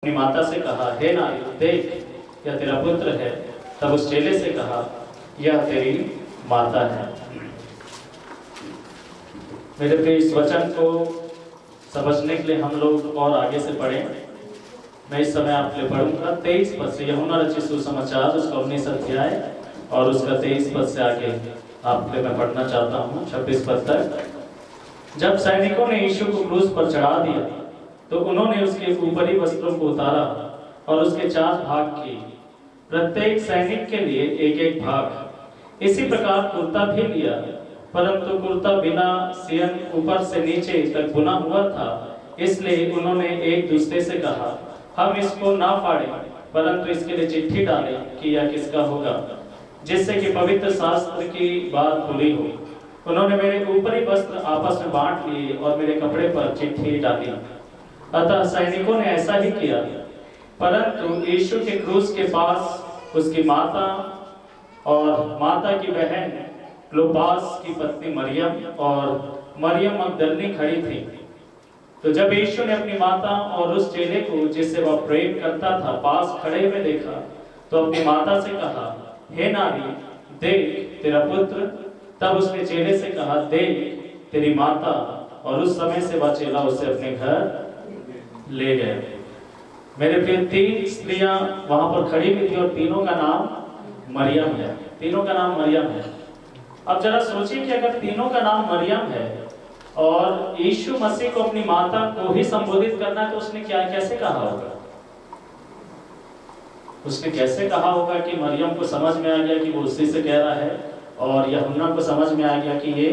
अपनी माता से कहा, हे नारी देख, यह तेरा पुत्र है। तब उस चेले से कहा, यह तेरी माता है। मेरे प्रिय, इस वचन को समझने के लिए हम लोग और आगे से पढ़ें। मैं इस समय आपके लिए पढ़ूंगा 23 पद से, यूहन्ना रचित सुसमाचार उसका 19 अध्याय और उसका 23 पद से आगे आपके लिए मैं पढ़ना चाहता हूँ 26 पद तक। जब सैनिकों ने यीशु को क्रूस पर चढ़ा दिया तो उन्होंने उसके ऊपरी वस्त्रों को उतारा और उसके 4 भाग किए, प्रत्येक सैनिक के लिए एक एक भाग। इसी प्रकार कुर्ता भी लिया, परंतु कुर्ता बिना सियन ऊपर से नीचे तक बुना हुआ था, इसलिए उन्होंने एक दूसरे से कहा, हम इसको ना फाड़ें, परंतु इसके लिए चिट्ठी डालें कि यह किसका होगा, जिससे कि पवित्र शास्त्र की बात पूरी हो। उन्होंने मेरे ऊपरी वस्त्र आपस में बांट लिए और मेरे कपड़े पर चिट्ठी डाली। अतः सैनिकों ने ऐसा ही किया, परंतु यीशु के क्रूस के पास उसकी माता और माता की बहन क्लोपास की पत्नी मरियम और मरियम मगदलिनी खड़ी थी। तो जब यीशु ने अपनी माता और उस चेले को जिससे वह प्रेम करता था पास खड़े हुए देखा, तो अपनी माता से कहा, हे नारी देख, तेरा पुत्र। तब उसने चेले से कहा, देख तेरी माता। और उस समय से वह चेला उसे अपने घर ले गए। मेरे प्रिय, 3 स्त्रियां वहां पर खड़ी हुई थी और तीनों का नाम मरियम है। तीनों का नाम मरियम है। अब जरा सोचिए कि अगर तीनों का नाम मरियम है और यीशु मसीह को अपनी माता को ही संबोधित करना है, तो उसने कैसे कहा होगा? उसने कैसे कहा होगा कि मरियम को समझ में आ गया कि वो उसी से कह रहा है, और यूहन्ना को समझ में आ गया कि ये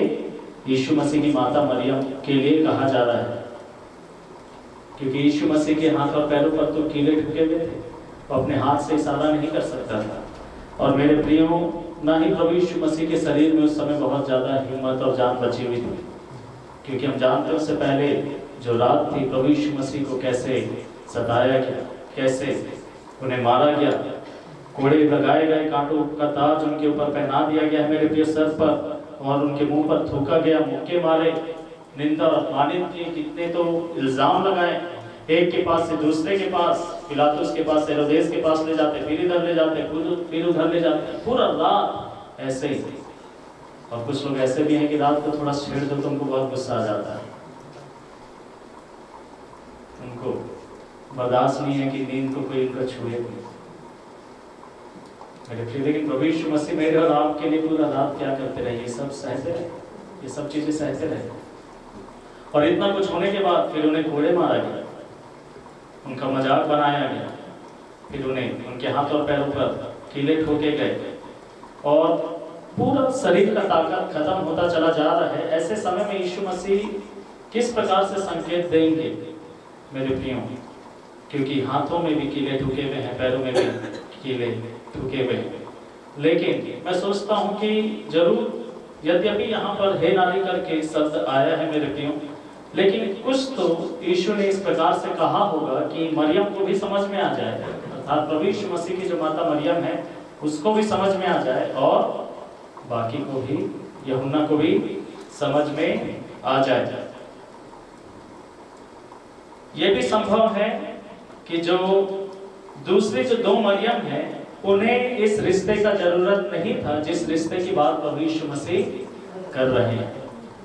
यीशु मसीह की माता मरियम के लिए कहा जा रहा है, क्योंकि यीशु मसीह के हाथ और पैरों पर तो कीले ठुके हुए थे, वो अपने हाथ से इशारा नहीं कर सकता था। और मेरे प्रियो, ना ही प्रभु यीशु मसीह के शरीर में उस समय बहुत ज़्यादा हिम्मत और जान बची हुई थी, क्योंकि हम जानते हैं उससे पहले जो रात थी प्रभु यीशु मसीह को कैसे सताया गया, कैसे उन्हें मारा गया, कोड़े लगाए गए, कांटों का ताज उनके ऊपर पहना दिया गया मेरे प्रिय सर पर, और उनके मुंह पर थूका गया, मुक्के मारे, निंदा और अपमानित किए, कितने तो इल्जाम लगाए, एक के पास से दूसरे के पास, पिलातुस के पास, हेरोदेस के पास ले जाते, फिर इधर ले जाते, फिर उधर ले जाते, पूरा रात ऐसे ही। और कुछ लोग ऐसे भी हैं कि रात को थोड़ा छेड़ दो तो उनको बहुत गुस्सा आ जाता है, उनको बर्दाश्त नहीं है कि नींद को कोई उनका छुए। लेकिन प्रभु यीशु मसीह मेरे और आपके लिए पूरा रात क्या करते रहे? ये सब सहते रहे, ये सब चीजें सहते रहे। और इतना कुछ होने के बाद फिर उन्हें कोड़े मारा गया, उनका मजाक बनाया गया, फिर उन्हें उनके हाथ और पैरों पर कीले ठोके गए, और पूरा शरीर का ताकत खत्म होता चला जा रहा है। ऐसे समय में यीशु मसीह किस प्रकार से संकेत देंगे मेरे प्रियो? क्योंकि हाथों में भी कीले ठुके हुए हैं, पैरों में भी कीले ठुके हुए हैं। लेकिन मैं सोचता हूँ कि जरूर, यद्यपि यहाँ पर हे नारी करके शब्द आया है मेरे प्रियो, लेकिन कुछ तो यीशु ने इस प्रकार से कहा होगा कि मरियम को भी समझ में आ जाए, अर्थात प्रभु यीशु मसीह की जो माता मरियम है उसको भी समझ में आ जाए, और बाकी को भी, यूहन्ना को भी समझ में आ जाए। ये भी संभव है कि जो दूसरे जो 2 मरियम है उन्हें इस रिश्ते का जरूरत नहीं था जिस रिश्ते की बात प्रभु यीशु मसीह कर रहे हैं।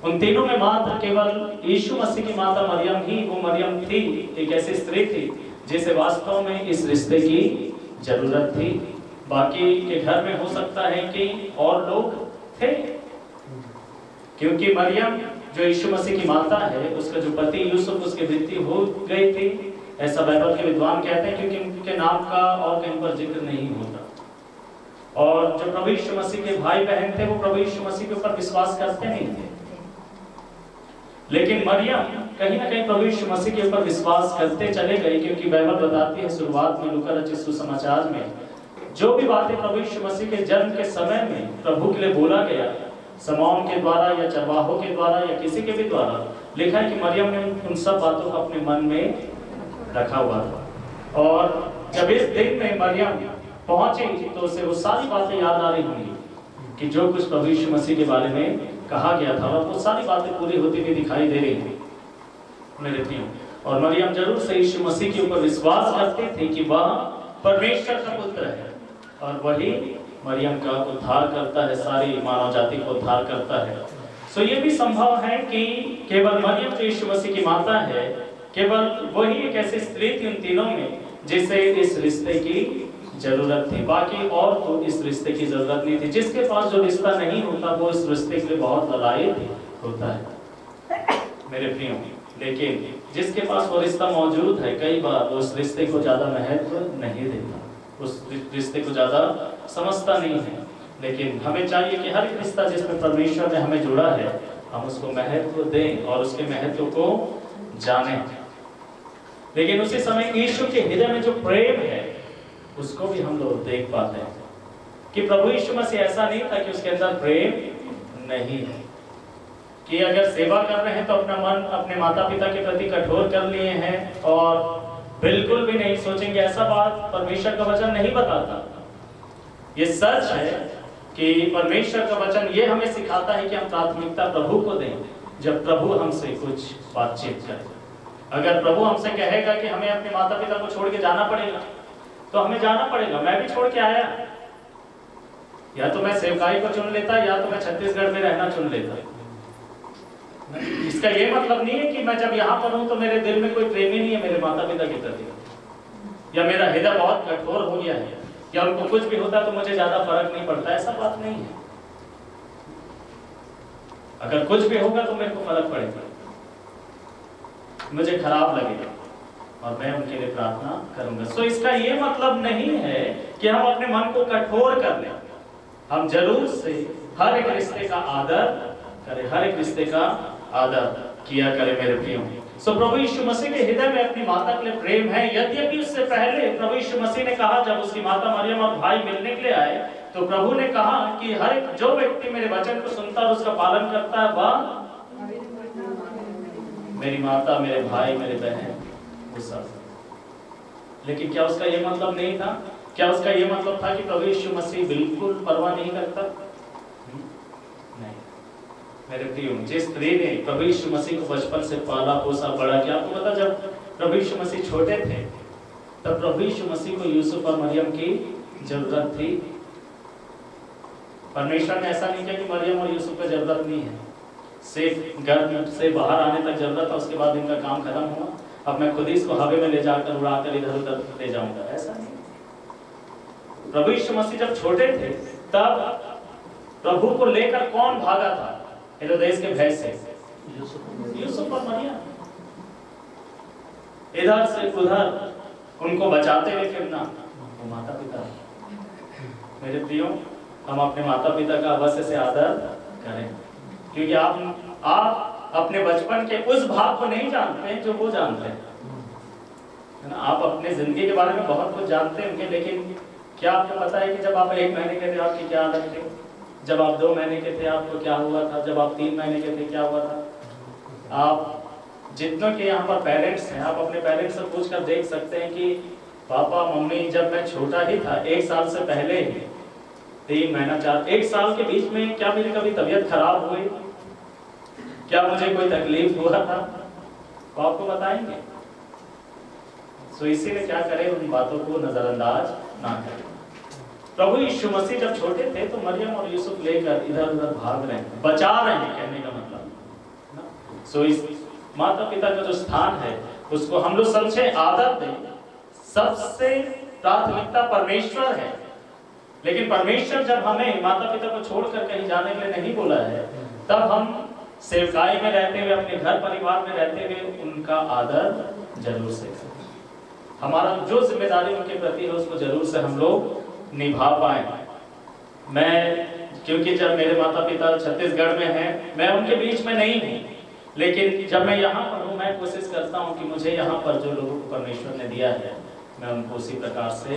उन तीनों में मात्र केवल यीशु मसीह की माता मरियम ही वो मरियम थी, एक ऐसी स्त्री थी जिसे वास्तव में इस रिश्ते की जरूरत थी। बाकी के घर में हो सकता है कि और लोग थे, क्योंकि मरियम जो यीशु मसीह की माता है उसका जो पति यूसुफ, उसकी मृत्यु हो गई थी, ऐसा बाइबल के विद्वान कहते हैं, क्योंकि उनके नाम का और कहीं पर जिक्र नहीं होता। और जो प्रभु यीशु मसीह के भाई बहन थे वो प्रभु यीशु मसीह के ऊपर विश्वास करते नहीं थे, लेकिन मरियम कहीं ना कहीं प्रभु यीशु मसीह के ऊपर विश्वास करते चले गए, क्योंकि बाइबल बताती है शुरुआत में लूका रचित सुसमाचार में जो भी बातें प्रभु यीशु मसीह के जन्म के समय में प्रभु के लिए बोला गया, शमौन के द्वारा या चरवाहों के द्वारा या किसी के भी द्वारा, लिखा है कि मरियम ने उन सब बातों को अपने मन में रखा हुआ था। और जब इस दिन में मरियम पहुंची तो उसे वो सारी बातें याद आ रही होंगी कि जो कुछ प्रभु यीशु मसीह के बारे में कहा गया था, और वो सारी बातें पूरी होती हुई दिखाई दे रही हैं मेरे प्रियो। और मरियम जरूर से यीशु मसीह के ऊपर विश्वास करते थे कि वह परमेश्वर का पुत्र है और वही मरियम का उद्धार करता है, सारी मानव जाति को उद्धार करता है। सो ये भी संभव है कि केवल मरियम जो यीशु मसीह की माता है, केवल वही एक ऐसी स्त्री थी उन तीनों में जिसे इस रिश्ते की जरूरत थी, बाकी और तो इस रिश्ते की जरूरत नहीं थी। जिसके पास जो रिश्ता नहीं होता वो इस रिश्ते के लिए बहुत लायक होता है मेरे प्रियो, लेकिन जिसके पास वो रिश्ता मौजूद है कई बार वो उस रिश्ते को ज्यादा महत्व नहीं देता, उस रिश्ते को ज्यादा समझता नहीं है। लेकिन हमें चाहिए कि हर एक रिश्ता जिसमें परमेश्वर ने हमें जोड़ा है हम उसको महत्व दें और उसके महत्व को जानें। लेकिन उसी समय यीशु के हृदय में जो प्रेम है उसको भी हम लोग देख पाते हैं कि प्रभु यीशु मसीह ऐसा नहीं था कि उसके अंदर प्रेम नहीं है, कि अगर सेवा कर रहे हैं तो अपना मन अपने माता पिता के प्रति कठोर कर लिए हैं और बिल्कुल भी नहीं सोचेंगे। ऐसा बात परमेश्वर का वचन नहीं बताता। ये सच है कि परमेश्वर का वचन ये हमें सिखाता है कि हम प्राथमिकता प्रभु को दें जब प्रभु हमसे कुछ बातचीत करे। अगर प्रभु हमसे कहेगा कि हमें अपने माता पिता को छोड़ के जाना पड़ेगा तो हमें जाना पड़ेगा। मैं भी छोड़ के आया, या तो मैं सेवकाई को चुन लेता या तो मैं छत्तीसगढ़ में रहना चुन लेता। इसका ये मतलब नहीं है कि मैं जब यहाँ पर हूँ तो मेरे दिल में कोई प्रेम ही नहीं है मेरे माता पिता के प्रति, या मेरा हृदय बहुत कठोर हो गया है, या उनको कुछ भी होता तो मुझे ज्यादा फर्क नहीं पड़ता। ऐसा बात नहीं है। अगर कुछ भी होगा तो मेरे को फर्क पड़ेगा, मुझे खराब लगेगा और मैं उनके लिए प्रार्थना करूंगा। सो इसका ये मतलब नहीं है कि हम अपने मन को कठोर कर लें। हम जरूर से हर एक रिश्ते का आदर करें, हर एक रिश्ते का आदर किया करें मेरे प्रियो। सो प्रभु यीशु मसीह के हृदय में अपनी माता के लिए प्रेम है। यद्यपि उससे पहले प्रभु यीशु मसीह ने कहा, जब उसकी माता मरियम और भाई मिलने के लिए आए तो प्रभु ने कहा कि हर एक जो व्यक्ति मेरे वचन को सुनता है और उसका पालन करता है वह मेरी माता, मेरे भाई, मेरे बहन, वो सब। लेकिन क्या उसका ये मतलब नहीं था? क्या उसका ये मतलब था कि प्रभु यीशु मसीह बिल्कुल परवाह नहीं करता? नहीं मेरे प्रियो, जिस स्त्री ने प्रभु यीशु मसीह को बचपन से पाला पोसा बड़ा किया, आपको पता जब प्रभु यीशु मसीह छोटे थे तब प्रभु यीशु मसीह को यूसुफ और मरियम की जरूरत थी। परमेश्वर ने ऐसा नहीं किया कि मरियम और यूसुफ को जरूरत नहीं है, सिर्फ घर से बाहर आने तक जरूरत था, उसके बाद इनका काम खत्म हुआ, अब मैं खुद ही इसको हवा में ले जाकर उड़ाकर इधर उधर ले जाऊंगा। ऐसा नहीं। प्रभु यीशु मसीह जब छोटे थे तब प्रभु को लेकर कौन भागा था हेरोदेस के भय से? यूसुफ और मरियम। इधर से उधर उनको बचाते हुए फिरना, वो माता पिता। मेरे प्रियो, हम अपने माता पिता का अवश्य से आदर करें, क्योंकि आप अपने बचपन के उस भाग को नहीं जानते हैं जो वो जानते हैं, है ना। आप अपने जिंदगी के बारे में बहुत कुछ जानते होंगे, लेकिन क्या आपको पता है कि जब आप 1 महीने के थे आपकी क्या हालत थी, जब आप 2 महीने के थे आपको क्या हुआ था, जब आप 3 महीने के थे क्या हुआ था? आप जितनों के यहाँ पर पेरेंट्स हैं, आप अपने पेरेंट्स से पूछ कर देख सकते हैं कि पापा मम्मी जब मैं छोटा ही था, 1 साल से पहले ही, 3 महीना 4 1 साल के बीच में क्या मेरी कभी तबीयत खराब हुई, क्या मुझे कोई तकलीफ हुआ था, तो आपको बताएंगे। सो इसीलिए क्या करें, उन बातों को नजरअंदाज ना करें। प्रभु यीशु मसीह जब छोटे थे तो मरियम और यूसुफ लेकर इधर उधर भाग रहे हैं, बचा रहे हैं, कहने का मतलब। सो इस माता पिता का जो स्थान है उसको हम लोग समझे, आदर दें। सबसे प्राथमिकता परमेश्वर है, लेकिन परमेश्वर जब हमें माता पिता को छोड़कर कहीं जाने के लिए नहीं बोला है, तब हम सेवकाई में रहते हुए, अपने घर परिवार में रहते हुए उनका आदर जरूर से करें। हमारा जो जिम्मेदारी उनके प्रति है उसको जरूर से हम लोग निभा पाए। मैं क्योंकि जब मेरे माता पिता छत्तीसगढ़ में हैं, मैं उनके बीच में नहीं हूँ, लेकिन जब मैं यहाँ पर हूँ मैं कोशिश करता हूँ कि मुझे यहाँ पर जो लोगों को परमेश्वर ने दिया है मैं उनको उसी प्रकार से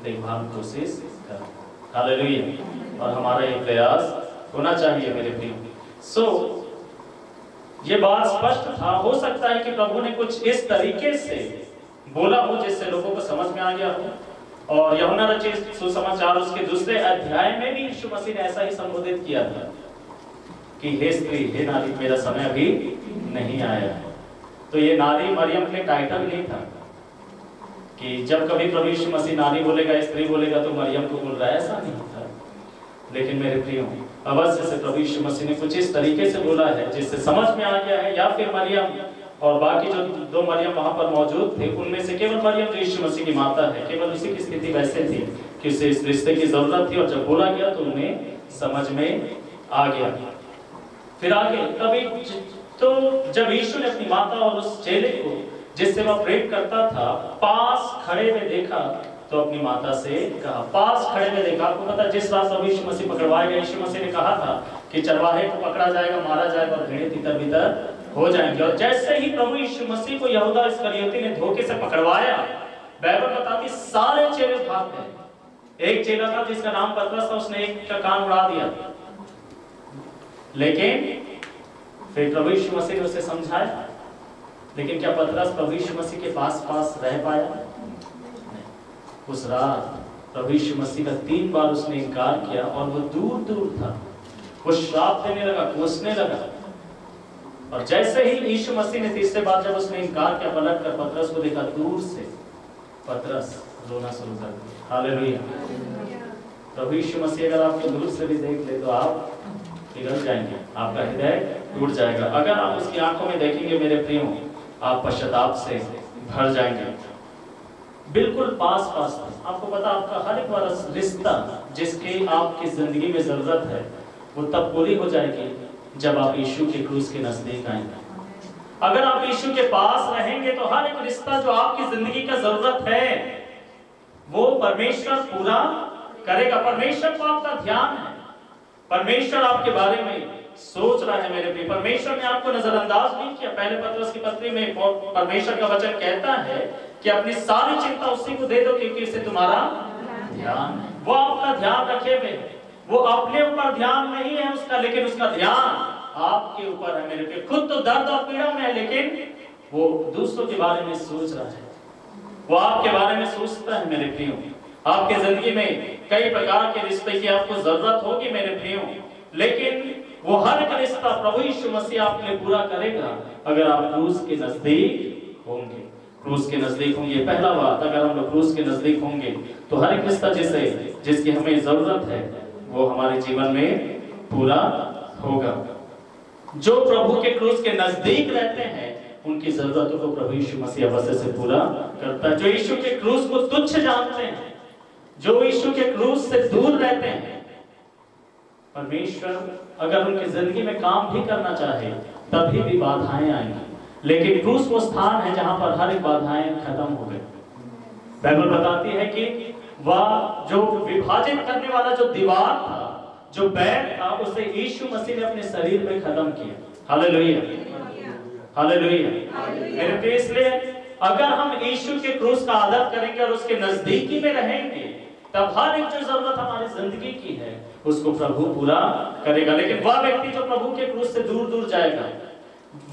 देखभाल कोशिश करूँ। हालेलुया। और हमारा ये प्रयास होना चाहिए मेरे प्रिय। सो ये बात स्पष्ट था। हो सकता है कि प्रभु ने कुछ इस तरीके से बोला हो जिससे लोगों को समझ में आ गया हो, और यूहन्ना रचित सुसमाचार उसके 2 अध्याय में भी यीशु मसीह ने ऐसा ही संबोधित किया था कि हे स्त्री, हे नारी, मेरा समय अभी नहीं आया है। तो ये नारी मरियम के लिए टाइटल नहीं था कि जब कभी प्रभु यीशु मसीह नारी बोलेगा, स्त्री बोलेगा तो मरियम को बोल रहा है, ऐसा नहीं था। लेकिन मेरे प्रियो, अवश्य से प्रभु यीशु मसीह ने कुछ इस तरीके से बोला है जिससे समझ में आ गया है, या फिर मरियम और बाकी जो 2 मरियम वहां पर मौजूद थे, उनमें से केवल मरियम जो यीशु मसीह की माता है, केवल उसी की स्थिति वैसे थी कि उसे इस रिश्ते की जरूरत थी, और जब बोला गया तो उन्हें समझ में आ गया। फिर आगे कभी तो जब यीशु ने अपनी माता और उस चेले को जिससे वह प्रेम करता था पास खड़े हुए देखा, तो अपनी माता से कहा, पास खड़े हुए देखा। आपको पता जिस रात प्रभु यीशु मसीह पकड़वाए गए, यीशु मसीह ने कहा था कि चरवाहे को पकड़ा जाएगा, मारा जाएगा और भेड़ें तितर बितर हो जाएंगे। और जैसे ही प्रभु यीशु मसीह को यहूदा इस्करियोती ने धोखे से पकड़वाया, बाइबल बताती सारे चेले भाग गए। एक चेला था जिसका नाम पतरस था, उसने एक का कान उड़ा दिया, लेकिन फिर प्रभु यीशु मसीह ने उसे समझाया। लेकिन क्या पतरस प्रभु यीशु मसीह के पास रह पाया? उस रात प्रभु यीशु मसीह का 3 बार उसने इनकार किया, और वो दूर दूर था, वो श्राप देने लगा, कोसने लगा। और जैसे ही यीशु मसीह ने तीसरे बार जब उसने इनकार किया, पलट कर पतरस को देखा दूर से, पतरस रोना शुरू कर दिया। हालेलुया। प्रभु यीशु मसीह अगर आपको दूर से भी देख ले तो आप पिघल जाएंगे, आपका हृदय टूट जाएगा। अगर आप उसकी आंखों में देखेंगे मेरे प्रियो, आप पश्चाताप से भर जाएंगे। बिल्कुल पास पास आपको पता, आपका हर एक वाला रिश्ता जिसकी आपकी जिंदगी में जरूरत है, वो तब पूरी हो जाएगी जब आप यीशु के क्रूस के नजदीक आएंगे। अगर आप यीशु के पास रहेंगे तो हर एक रिश्ता जो आपकी जिंदगी का जरूरत है वो परमेश्वर पूरा करेगा। परमेश्वर को आपका ध्यान है, परमेश्वर आपके बारे में सोच रहा है मेरे प्रिय। परमेश्वर ने आपको नजरअंदाज नहीं किया। पहले पत्रस की पत्री में परमेश्वर का वचन कहता है कि अपनी सारी चिंता उसी को दे दो क्योंकि इससे तुम्हारा ध्यान है। वो आपका ध्यान रखे हुए, वो अपने ऊपर ध्यान नहीं है उसका, लेकिन उसका ध्यान आपके ऊपर है मेरे प्रिय। खुद तो दर्द और पीड़ा में है, लेकिन वो दूसरों के बारे में सोच रहा है, वो आपके बारे में सोचता है मेरे प्रियो। आपके जिंदगी में कई प्रकार के रिश्ते की आपको जरूरत होगी मेरे प्रियो, लेकिन वो हर एक रिश्ता प्रभु यीशु मसीह आपके लिए पूरा करेगा अगर आप क्रूस के नजदीक होंगे। क्रूस के नजदीक होंगे। पहला बात, अगर हम लोग क्रूस के नजदीक होंगे तो हर एक रिश्ता जिसकी हमें जरूरत है वो हमारे जीवन में पूरा होगा। जो प्रभु के क्रूस के नजदीक रहते हैं उनकी जरूरतों को प्रभु यीशु मसीह अवश्य से पूरा करता है। जो यीशु के क्रूस को तुच्छ जानते हैं, जो यीशु के क्रूस से दूर रहते हैं, परमेश्वर अगर उनकी जिंदगी में काम भी करना चाहे तभी भी बाधाएं आएंगी, लेकिन क्रूस वो स्थान है जहां पर हर एक बाधाएं खत्म हो गई। बाइबल बताती है कि वह जो विभाजित करने वाला जो दीवार था, जो बैर था, उसे यीशु मसीह ने अपने शरीर में खत्म किया। Hallelujah, hallelujah. मेरे प्रिय, इसलिए अगर हम यीशु के क्रूस का आदर करेंगे और उसके नजदीकी में रहेंगे तब हर एक जो जरूरत हमारी जिंदगी की है उसको प्रभु पूरा करेगा। लेकिन वह व्यक्ति जो प्रभु के क्रूस से दूर दूर जाएगा,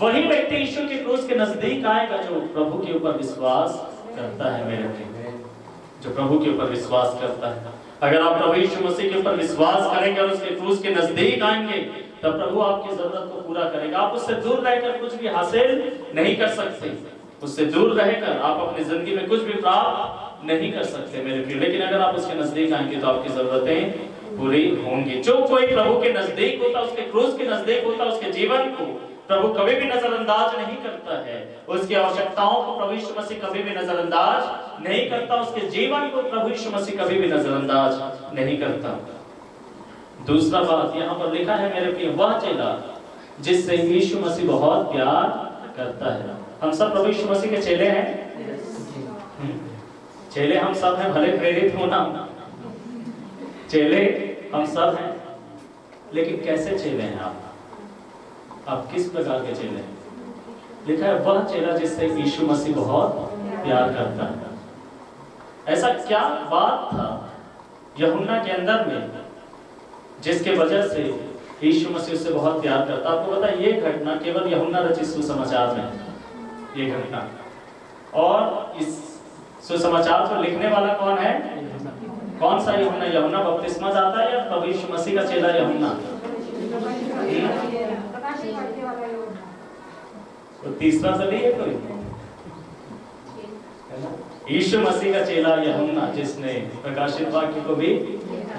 वही व्यक्ति यीशु के क्रूस के नजदीक आएगा जो प्रभु के ऊपर विश्वास करता है मेरे प्रिय, जो प्रभु के ऊपर विश्वास करता है। अगर आप प्रभु यीशु मसीह के ऊपर विश्वास करेंगे और उसके क्रूस के नजदीक आएंगे तब प्रभु आपकी जरूरत को पूरा करेगा। आप उससे दूर रहकर कुछ भी हासिल नहीं कर सकते, उससे दूर रहकर आप अपनी जिंदगी में कुछ भी प्राप्त नहीं कर सकते मेरे प्रिय। लेकिन अगर आप उसके नजदीक आएंगे तो आपकी जरूरतें पूरी होंगी। जो कोई प्रभु के नजदीक होता, उसके क्रूस के नजदीक होता, उसके जीवन को प्रभु कभी भी नजरअंदाज नहीं करता है। उसकी आवश्यकताओं को प्रभु यीशु मसीह कभी भी नजरअंदाज नहीं करता, उसके जीवन को प्रभु यीशु मसीह कभी भी नजरअंदाज नहीं करता। दूसरा बात यहाँ पर लिखा है मेरे प्रिय, वह चेला जिससे यीशु मसीह बहुत प्यार करता है। हम सब प्रभु यीशु मसीह के चेले हैं, चेले हम सब हैं, भले प्रेरित होना, चेले हम सब हैं, लेकिन कैसे चेले हैं आप किस प्रकार के चेले हैं? लिखा है वह चेला जिससे यीशु मसीह बहुत प्यार करता है। ऐसा क्या बात था यूहन्ना के अंदर में जिसके वजह से यीशु मसीह उससे बहुत प्यार करता? आपको पता है ये घटना केवल यूहन्ना रचित सुसमाचार में, ये घटना, और इस सुसमाचार को लिखने वाला कौन है? कौन सा यूहन्ना? यूहन्ना बपतिस्मा दाता है या प्रभु यीशु मसीह का चेला यूहन्ना? तो तीसरा तो नहीं है कोई, है ना? यीशु मसीह का चेला यूहन्ना, जिसने प्रकाशित वाक्य को भी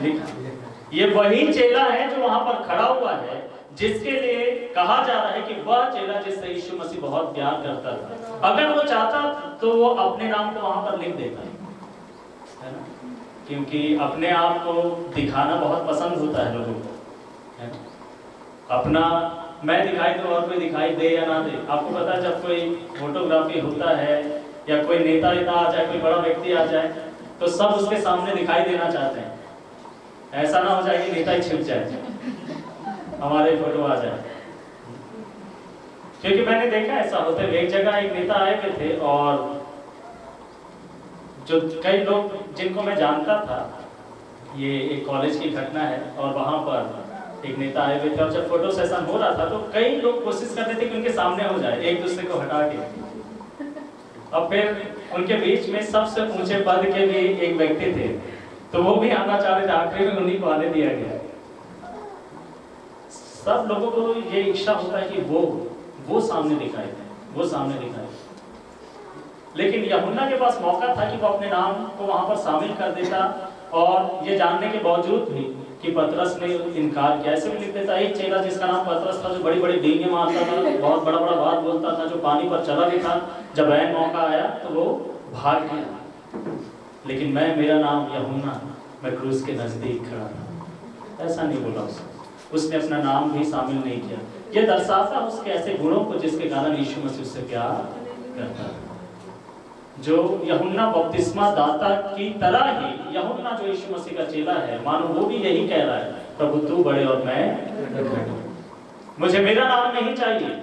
लिखा, ये वही चेला है जो वहां पर खड़ा हुआ है, जिसके लिए कहा जा रहा है कि वह चेला जिससे यीशु मसीह बहुत प्यार करता था। अगर वो चाहता तो वो अपने नाम को वहां पर लिख देता है ना, क्योंकि अपने आप को दिखाना बहुत पसंद होता है लोगों को, है ना? अपना मैं दिखाई दूं और कोई दिखाई दे या ना दे। आपको पता है जब कोई फोटोग्राफी होता है या कोई नेता आ जाए, कोई बड़ा व्यक्ति आ जाए, तो सब उसके सामने दिखाई देना चाहते हैं। ऐसा ना हो जाए कि नेता ही छिप जाए, हमारे फोटो आ जाए। क्योंकि मैंने देखा ऐसा होते हुए, एक जगह एक नेता आए हुए थे और जो कई लोग जिनको मैं जानता था, ये एक कॉलेज की घटना है, और वहां पर एक नेता आए हुए थे और जब फोटो सेशन हो रहा था तो कई लोग कोशिश कर रहे थे कि उनके सामने हो जाए, एक दूसरे को हटा के। और फिर उनके बीच में सबसे ऊंचे पद के भी एक व्यक्ति थे, तो वो भी आना चाह रहे थे, आखिरी में उन्हीं को आने दिया गया। सब लोगों को ये इच्छा होता है कि वो सामने दिखाई दे, वो सामने दिखाई दे। लेकिन यूहन्ना के पास मौका था कि वो अपने नाम को वहां पर शामिल कर देता, और ये जानने के बावजूद भी कि पतरस ने इनकार किया, ऐसे भी लिख देता। एक चेला जिसका नाम पतरस था, जो बड़ी बड़ी डींगे मारता था, बहुत बड़ा बड़ा बात बोलता था, जो पानी पर चला भी था, जब ऐन मौका आया तो वो भाग गया। लेकिन मेरा नाम यूहन्ना, मैं क्रूस के नजदीक खड़ा था, ऐसा नहीं बोला उसने अपना नाम भी शामिल नहीं किया। ये दर्शाता उसके ऐसे गुणों को जिसके कारण यीशु मसीह उससे प्यार करता है। जो यूहन्ना बपतिस्मा दाता की तरह ही यूहन्ना जो यीशु मसीह का चेला है, मानो वो भी यही कह रहा है, प्रभु तू बड़े और मैं घटूं। मुझे मेरा नाम नहीं चाहिए,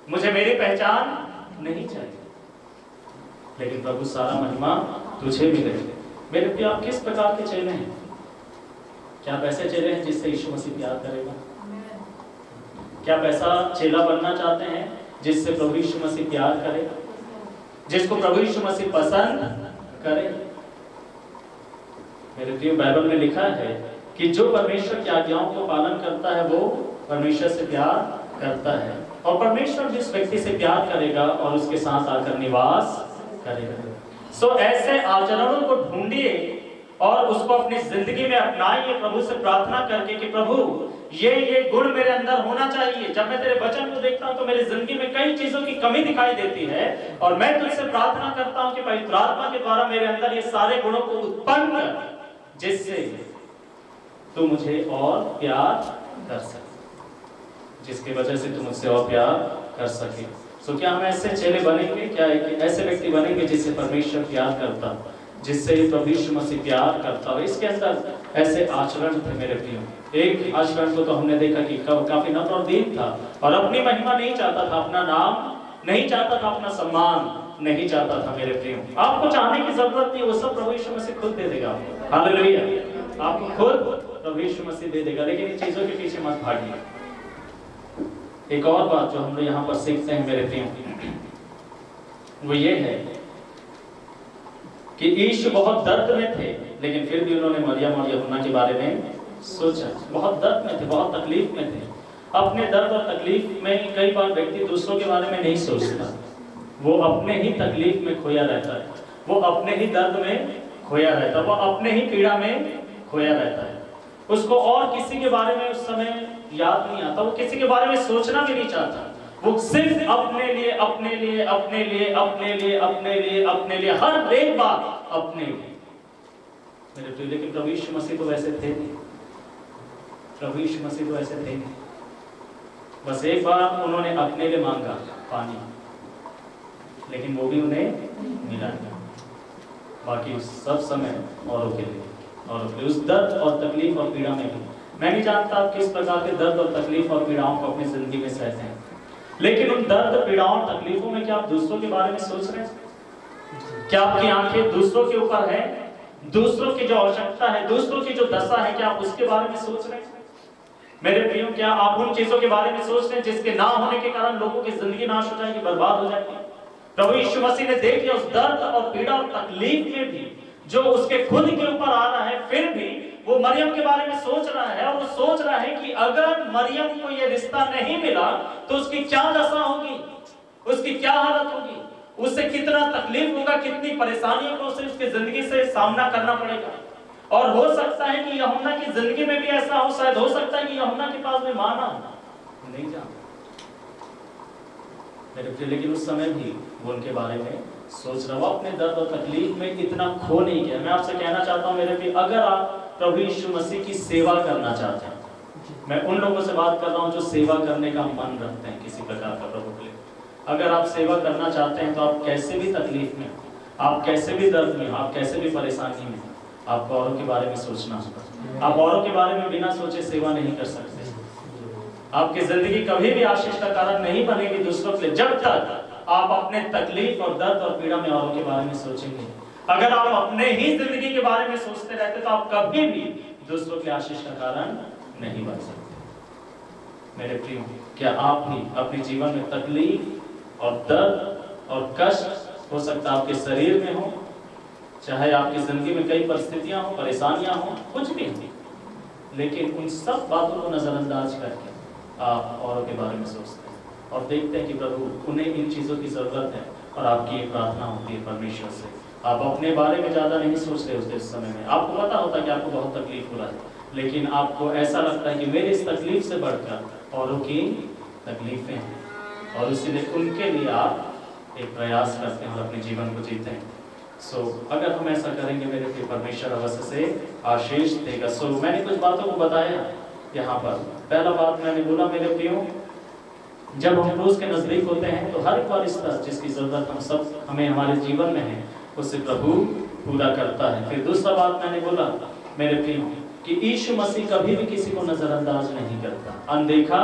मुझे मेरी पहचान नहीं चाहिए, लेकिन प्रभु सारा महिमा तुझे मिले। मेरे प्रिय, आप किस प्रकार के चेले हैं? क्या आप ऐसे चेले हैं जिससे यीशु मसीह प्यार करेगा? क्या आप ऐसा चेला बनना चाहते हैं जिससे प्रभु यीशु मसीह प्यार करे, जिसको प्रभु यीशु मसीह पसंद करे? मेरे प्रिय, बाइबल में लिखा है कि जो परमेश्वर की आज्ञाओं को पालन करता है वो परमेश्वर से प्यार करता है, और परमेश्वर जिस व्यक्ति से प्यार करेगा और उसके साथ आकर निवास करेगा। सो ऐसे आचरणों को ढूंढिए और उसको अपनी जिंदगी में अपनाइए, प्रभु से प्रार्थना करके कि प्रभु ये गुण मेरे अंदर होना चाहिए। जब मैं तेरे वचन को देखता हूं तो मेरी जिंदगी में कई चीजों की कमी दिखाई देती है, और मैं तुझसे प्रार्थना करता हूं कि पवित्र आत्मा के द्वारा मेरे अंदर ये सारे गुणों को उत्पन्न कर, जिससे तू मुझे और प्यार कर सके, जिसकी वजह से तू मुझसे और प्यार कर सके। सो क्या हम ऐसे चेले बनेंगे? क्या ऐसे व्यक्ति बनेंगे जिससे परमेश्वर प्यार करता, जिससे प्रभु यीशु मसीह प्यार करता? और इसके अंदर ऐसे आचरण थे मेरे प्रियो। एक आचरण को तो हमने देखा कि काफी नम्र और दीन था, और अपनी महिमा नहीं चाहता था, अपना नाम नहीं चाहता था, अपना सम्मान नहीं चाहता था। मेरे प्रियो, आपको चाहने की जरूरत नहीं, वो सब प्रभु यीशु मसीह खुद दे देगा आपको। हालेलुया, आपको खुद प्रभु यीशु मसीह दे देगा। लेकिन इन चीजों के पीछे मत भागिए। एक और बात जो हम लोग यहाँ पर सीखते हैं मेरे प्रियो, वो ये है कि यीशु बहुत दर्द में थे, लेकिन फिर भी उन्होंने मरियम और यूहन्ना के बारे में सोचा। बहुत दर्द में थे, बहुत तकलीफ में थे। अपने दर्द और तकलीफ में कई बार व्यक्ति दूसरों के बारे में नहीं सोचता, वो अपने ही तकलीफ में खोया रहता है, वो अपने ही दर्द में खोया रहता है, वो अपने ही पीड़ा में खोया रहता है। उसको और किसी के बारे में उस समय याद नहीं आता, वो किसी के बारे में सोचना भी नहीं चाहता, वो सिर्फ अपने लिए अपने लिए अपने लिए अपने लिए अपने लिए अपने लिए, हर एक बात अपने लिए। मेरे प्रिय, लेकिन प्रभु यीशु मसीह तो वैसे थे नहीं, प्रभु यीशु मसीह तो ऐसे थे नहीं। बस एक बार उन्होंने अपने लिए मांगा पानी, लेकिन वो भी उन्हें मिला नहीं। बाकी सब समय औरों के लिए, और उस दर्द और तकलीफ और पीड़ा में भी। मैं नहीं जानता आप किस प्रकार के दर्द और तकलीफ और पीड़ाओं को अपनी जिंदगी में सहते हैं, लेकिन उन दर्द, पीड़ाओं और तकलीफों में क्या आप दूसरों के बारे में सोच रहे हैं? क्या आपकी आंखें दूसरों के ऊपर है? दूसरों की जो आवश्यकता है, दूसरों की जो दशा है, क्या आप उसके बारे में सोच रहे हैं? मेरे प्रियो, क्या आप उन चीजों के बारे में सोच रहे हैं जिसके ना होने के कारण लोगों की जिंदगी नाश हो जाएगी, बर्बाद हो जाएगी? प्रभु यीशु मसीह ने देख लिया उस दर्द और पीड़ा और तकलीफ में भी जो उसके खुद के ऊपर आ रहा है, फिर भी वो मरियम के बारे में सोच रहा है, और वो सोच रहा है कि अगर मरियम को ये रिश्ता नहीं मिला तो उसकी क्या दशा होगी। उसकी क्या हालत होगी, उससे कितना तकलीफ होगा, कितनी परेशानियों को उसे उसकी जिंदगी से सामना करना पड़ेगा। और हो सकता है कि यूहन्ना की जिंदगी में भी ऐसा हो, शायद हो सकता है कि यूहन्ना के पास में माना नहीं जानता मेरे प्रिय, लेकिन उस समय भी वो उनके बारे में सोच रहा, वो अपने दर्द और तकलीफ में इतना खो नहीं गया। मैं आपसे कहना चाहता हूं मेरे प्रिय, अगर आप प्रभु यीशु मसीह की सेवा करना चाहते हैं, मैं उन लोगों से बात कर रहा हूं जो सेवा करने का मन रखते हैं किसी प्रकार का प्रभु के लिए। अगर आप सेवा करना चाहते हैं तो आप कैसे भी तकलीफ में, आप कैसे भी दर्द में, आप कैसे भी परेशानी में, आपको औरों के बारे में सोचना होगा। आप औरों के बारे में बिना सोचे सेवा नहीं कर सकते। आपकी जिंदगी कभी भी आशीष का कारण नहीं बनेगी दूसरों के लिए जब तक आप अपने तकलीफ और दर्द और पीड़ा में औरों के बारे में सोचेंगे। अगर आप अपने ही जिंदगी के बारे में सोचते रहते तो आप कभी भी दूसरों के आशीष का कारण नहीं बन सकते। मेरे प्रियो, क्या आप भी अपने जीवन में तकलीफ और दर्द और कष्ट हो सकता है आपके शरीर में हो, चाहे आपकी जिंदगी में कई परिस्थितियां हो, परेशानियां हो, कुछ भी हो, लेकिन उन सब बातों को नजरअंदाज करके आप औरों के बारे में सोचते हैं और देखते हैं कि प्रभु उन्हें इन चीज़ों की ज़रूरत है और आपकी एक प्रार्थना होती है परमेश्वर से। आप अपने बारे में ज़्यादा नहीं सोचते उस समय में, आपको पता होता है कि आपको बहुत तकलीफ हो रहा है, लेकिन आपको ऐसा लगता है कि मेरी इस तकलीफ से बढ़कर औरों की तकलीफें हैं और इसीलिए उनके लिए आप एक प्रयास करते हैं और अपने जीवन को जीते हैं। अगर हम ऐसा करेंगे मेरे प्रिय, परमेश्वर अवश्य से आशीष देगा। मैंने कुछ बातों को बताया यहाँ पर। पहला बात मैंने बोला मेरे प्रियो, जब हम क्रूस के नजदीक होते हैं तो हर एक वारिस्ता जिसकी जरूरत हमें हमारे जीवन में है उसे प्रभु पूरा करता है। फिर दूसरा बात मैंने बोला मेरे प्रियो कि यीशु मसीह कभी भी किसी को नजरअंदाज नहीं करता, अनदेखा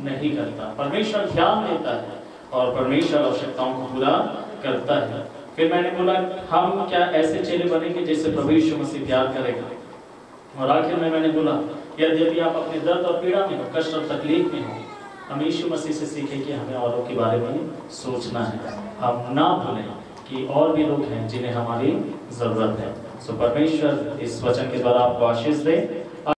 नहीं करता। परमेश्वर ध्यान देता है और परमेश्वर आवश्यकताओं को पूरा करता है। फिर मैंने बोला हम क्या ऐसे चेले बनेंगे जिससे प्रभु यीशु मसीह प्यार करेगा। और आखिर में मैंने बोला यद्यपि आप अपने दर्द और पीड़ा में हो, कष्ट और तकलीफ में हो, हम यीशु मसीह से सीखें कि हमें औरों के बारे में सोचना है। हम ना भूलें कि और भी लोग हैं जिन्हें हमारी जरूरत है। परमेश्वर इस वचन के द्वारा आपको आशीष दे।